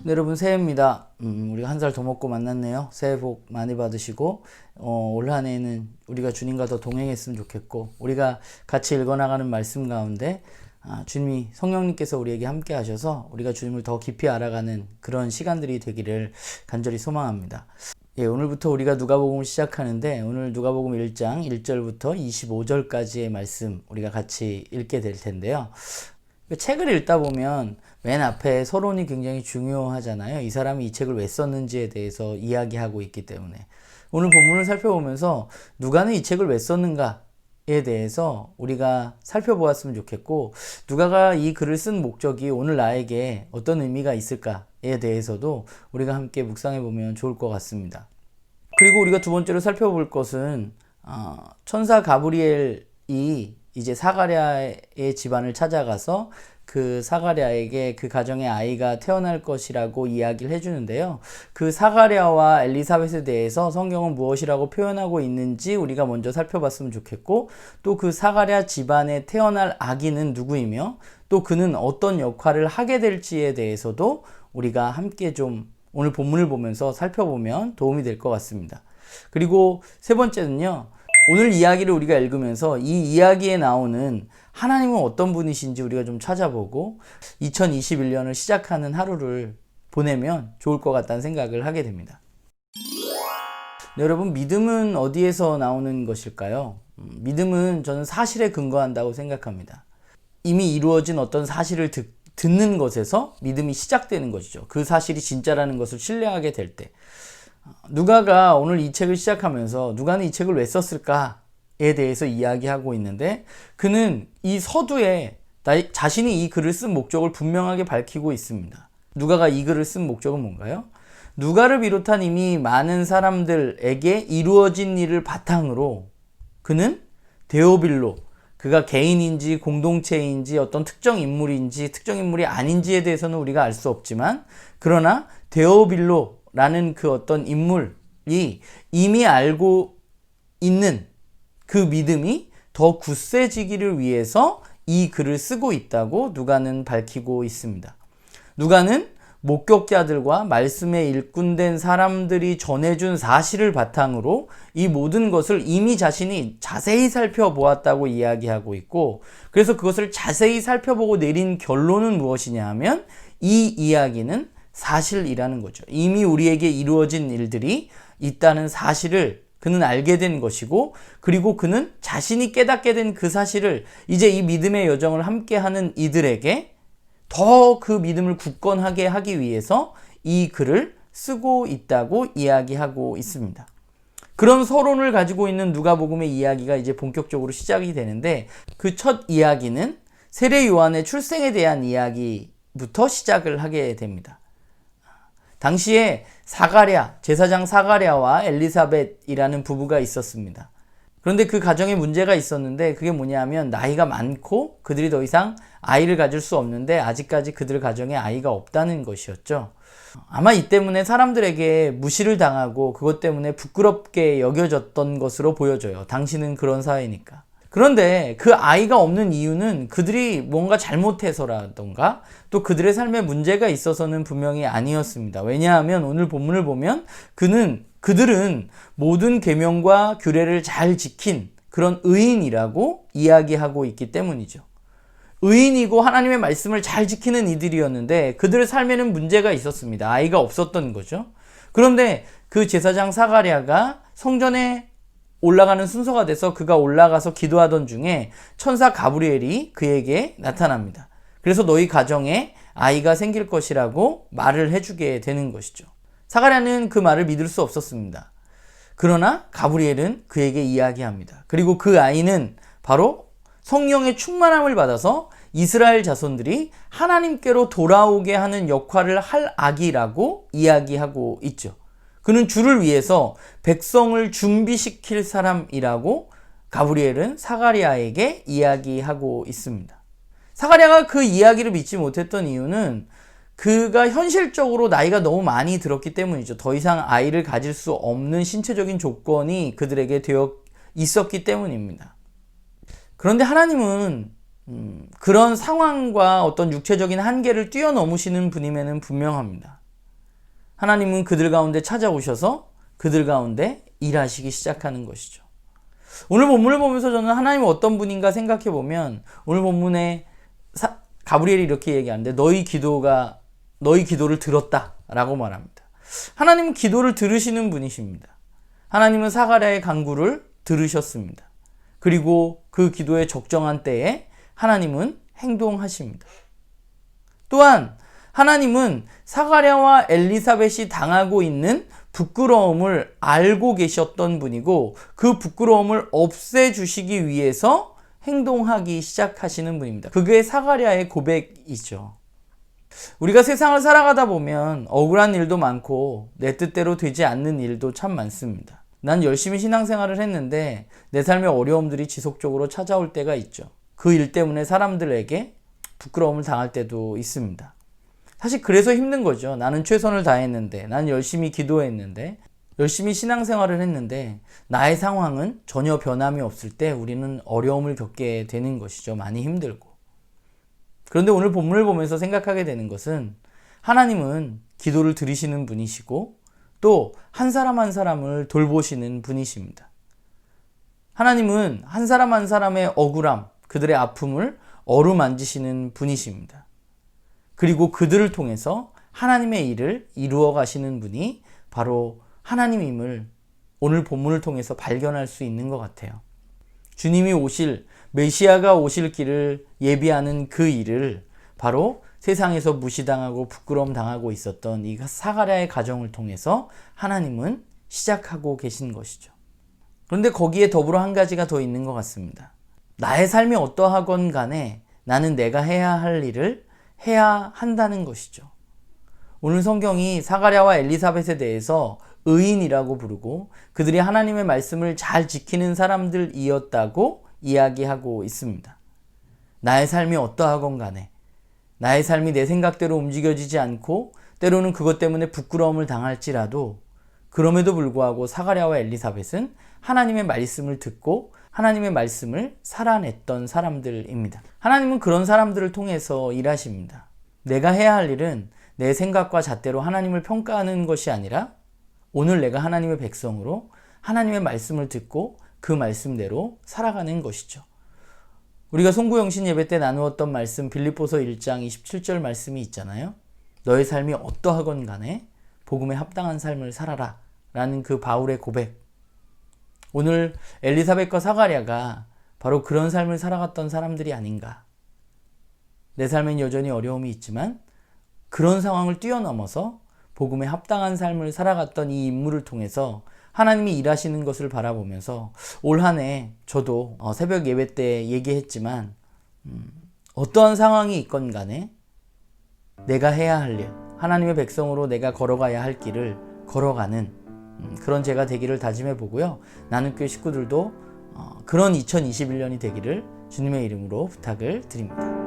네, 여러분 새해입니다. 우리가 한 살 더 먹고 만났네요. 새해 복 많이 받으시고 올 한 해에는 우리가 주님과 더 동행했으면 좋겠고, 우리가 같이 읽어나가는 말씀 가운데 주님이 성령님께서 우리에게 함께 하셔서 우리가 주님을 더 깊이 알아가는 그런 시간들이 되기를 간절히 소망합니다. 예, 오늘부터 우리가 누가복음을 시작하는데, 오늘 누가복음 1장 1절부터 25절까지의 말씀 우리가 같이 읽게 될 텐데요. 책을 읽다 보면 맨 앞에 서론이 굉장히 중요하잖아요. 이 사람이 이 책을 왜 썼는지에 대해서 이야기하고 있기 때문에, 오늘 본문을 살펴보면서 누가는 이 책을 왜 썼는가에 대해서 우리가 살펴보았으면 좋겠고, 누가가 이 글을 쓴 목적이 오늘 나에게 어떤 의미가 있을까에 대해서도 우리가 함께 묵상해 보면 좋을 것 같습니다. 그리고 우리가 두 번째로 살펴볼 것은 천사 가브리엘이 이제 사가랴의 집안을 찾아가서 그 사가랴에게 그 가정의 아이가 태어날 것이라고 이야기를 해주는데요. 그 사가랴와 엘리사벳에 대해서 성경은 무엇이라고 표현하고 있는지 우리가 먼저 살펴봤으면 좋겠고, 또 그 사가랴 집안에 태어날 아기는 누구이며 또 그는 어떤 역할을 하게 될지에 대해서도 우리가 함께 좀 오늘 본문을 보면서 살펴보면 도움이 될 것 같습니다. 그리고 세 번째는요, 오늘 이야기를 우리가 읽으면서 이 이야기에 나오는 하나님은 어떤 분이신지 우리가 좀 찾아보고 2021년을 시작하는 하루를 보내면 좋을 것 같다는 생각을 하게 됩니다. 네, 여러분, 믿음은 어디에서 나오는 것일까요? 믿음은 저는 사실에 근거한다고 생각합니다. 이미 이루어진 어떤 사실을 듣는 것에서 믿음이 시작되는 것이죠. 그 사실이 진짜라는 것을 신뢰하게 될 때. 누가가 오늘 이 책을 시작하면서 누가는 이 책을 왜 썼을까에 대해서 이야기하고 있는데, 그는 이 서두에 자신이 이 글을 쓴 목적을 분명하게 밝히고 있습니다. 누가가 이 글을 쓴 목적은 뭔가요? 누가를 비롯한 이미 많은 사람들에게 이루어진 일을 바탕으로 그는 데오빌로, 그가 개인인지 공동체인지 어떤 특정 인물인지 특정 인물이 아닌지에 대해서는 우리가 알 수 없지만, 그러나 데오빌로라는 그 어떤 인물이 이미 알고 있는 그 믿음이 더 굳세지기를 위해서 이 글을 쓰고 있다고 누가는 밝히고 있습니다. 누가는 목격자들과 말씀에 일꾼된 사람들이 전해준 사실을 바탕으로 이 모든 것을 이미 자신이 자세히 살펴보았다고 이야기하고 있고, 그래서 그것을 자세히 살펴보고 내린 결론은 무엇이냐 하면 이 이야기는 사실이라는 거죠. 이미 우리에게 이루어진 일들이 있다는 사실을 그는 알게 된 것이고, 그리고 그는 자신이 깨닫게 된 그 사실을 이제 이 믿음의 여정을 함께하는 이들에게 더 그 믿음을 굳건하게 하기 위해서 이 글을 쓰고 있다고 이야기하고 있습니다. 그런 서론을 가지고 있는 누가복음의 이야기가 이제 본격적으로 시작이 되는데, 그 첫 이야기는 세례 요한의 출생에 대한 이야기부터 시작을 하게 됩니다. 당시에 제사장 사가랴와 엘리사벳이라는 부부가 있었습니다. 그런데 그 가정에 문제가 있었는데, 그게 뭐냐면 나이가 많고 그들이 더 이상 아이를 가질 수 없는데 아직까지 그들 가정에 아이가 없다는 것이었죠. 아마 이 때문에 사람들에게 무시를 당하고 그것 때문에 부끄럽게 여겨졌던 것으로 보여져요. 당신은 그런 사회니까. 그런데 그 아이가 없는 이유는 그들이 뭔가 잘못해서라던가 또 그들의 삶에 문제가 있어서는 분명히 아니었습니다. 왜냐하면 오늘 본문을 보면 그들은 모든 계명과 규례를 잘 지킨 그런 의인이라고 이야기하고 있기 때문이죠. 의인이고 하나님의 말씀을 잘 지키는 이들이었는데 그들의 삶에는 문제가 있었습니다. 아이가 없었던 거죠. 그런데 그 제사장 사가랴가 성전에 올라가는 순서가 돼서 그가 올라가서 기도하던 중에 천사 가브리엘이 그에게 나타납니다. 그래서 너희 가정에 아이가 생길 것이라고 말을 해주게 되는 것이죠. 사가랴는 그 말을 믿을 수 없었습니다. 그러나 가브리엘은 그에게 이야기합니다. 그리고 그 아이는 바로 성령의 충만함을 받아서 이스라엘 자손들이 하나님께로 돌아오게 하는 역할을 할 아기라고 이야기하고 있죠. 그는 주를 위해서 백성을 준비시킬 사람이라고 가브리엘은 사가랴에게 이야기하고 있습니다. 사가랴가 그 이야기를 믿지 못했던 이유는 그가 현실적으로 나이가 너무 많이 들었기 때문이죠. 더 이상 아이를 가질 수 없는 신체적인 조건이 그들에게 되어 있었기 때문입니다. 그런데 하나님은 그런 상황과 어떤 육체적인 한계를 뛰어넘으시는 분임에는 분명합니다. 하나님은 그들 가운데 찾아오셔서 그들 가운데 일하시기 시작하는 것이죠. 오늘 본문을 보면서 저는 하나님은 어떤 분인가 생각해 보면 오늘 본문에 가브리엘이 이렇게 얘기하는데 너희 기도를 들었다라고 말합니다. 하나님은 기도를 들으시는 분이십니다. 하나님은 사가랴의 간구를 들으셨습니다. 그리고 그 기도의 적정한 때에 하나님은 행동하십니다. 또한 하나님은 사가랴와 엘리사벳이 당하고 있는 부끄러움을 알고 계셨던 분이고 그 부끄러움을 없애주시기 위해서 행동하기 시작하시는 분입니다. 그게 사가랴의 고백이죠. 우리가 세상을 살아가다 보면 억울한 일도 많고 내 뜻대로 되지 않는 일도 참 많습니다. 난 열심히 신앙생활을 했는데 내 삶에 어려움들이 지속적으로 찾아올 때가 있죠. 그 일 때문에 사람들에게 부끄러움을 당할 때도 있습니다. 사실 그래서 힘든 거죠. 나는 최선을 다했는데, 난 열심히 기도했는데, 열심히 신앙생활을 했는데 나의 상황은 전혀 변함이 없을 때 우리는 어려움을 겪게 되는 것이죠. 많이 힘들고. 그런데 오늘 본문을 보면서 생각하게 되는 것은 하나님은 기도를 들으시는 분이시고 또 한 사람 한 사람을 돌보시는 분이십니다. 하나님은 한 사람 한 사람의 억울함, 그들의 아픔을 어루만지시는 분이십니다. 그리고 그들을 통해서 하나님의 일을 이루어 가시는 분이 바로 하나님임을 오늘 본문을 통해서 발견할 수 있는 것 같아요. 주님이 오실, 메시아가 오실 길을 예비하는 그 일을 바로 세상에서 무시당하고 부끄러움 당하고 있었던 이 사가랴의 가정을 통해서 하나님은 시작하고 계신 것이죠. 그런데 거기에 더불어 한 가지가 더 있는 것 같습니다. 나의 삶이 어떠하건 간에 나는 내가 해야 할 일을 해야 한다는 것이죠. 오늘 성경이 사가랴와 엘리사벳에 대해서 의인이라고 부르고 그들이 하나님의 말씀을 잘 지키는 사람들이었다고 이야기하고 있습니다. 나의 삶이 어떠하건 간에 나의 삶이 내 생각대로 움직여지지 않고 때로는 그것 때문에 부끄러움을 당할지라도 그럼에도 불구하고 사가랴와 엘리사벳은 하나님의 말씀을 듣고 하나님의 말씀을 살아냈던 사람들입니다. 하나님은 그런 사람들을 통해서 일하십니다. 내가 해야 할 일은 내 생각과 잣대로 하나님을 평가하는 것이 아니라 오늘 내가 하나님의 백성으로 하나님의 말씀을 듣고 그 말씀대로 살아가는 것이죠. 우리가 송구영신 예배 때 나누었던 말씀 빌립보서 1장 27절 말씀이 있잖아요. 너의 삶이 어떠하건 간에 복음에 합당한 삶을 살아라 라는 그 바울의 고백. 오늘 엘리사벳과 사가랴가 바로 그런 삶을 살아갔던 사람들이 아닌가. 내 삶엔 여전히 어려움이 있지만 그런 상황을 뛰어넘어서 복음에 합당한 삶을 살아갔던 이 인물을 통해서 하나님이 일하시는 것을 바라보면서 올 한 해 저도 새벽 예배 때 얘기했지만 어떠한 상황이 있건 간에 내가 해야 할 일, 하나님의 백성으로 내가 걸어가야 할 길을 걸어가는 그런 제가 되기를 다짐해 보고요. 나눔교회 식구들도 그런 2021년이 되기를 주님의 이름으로 부탁을 드립니다.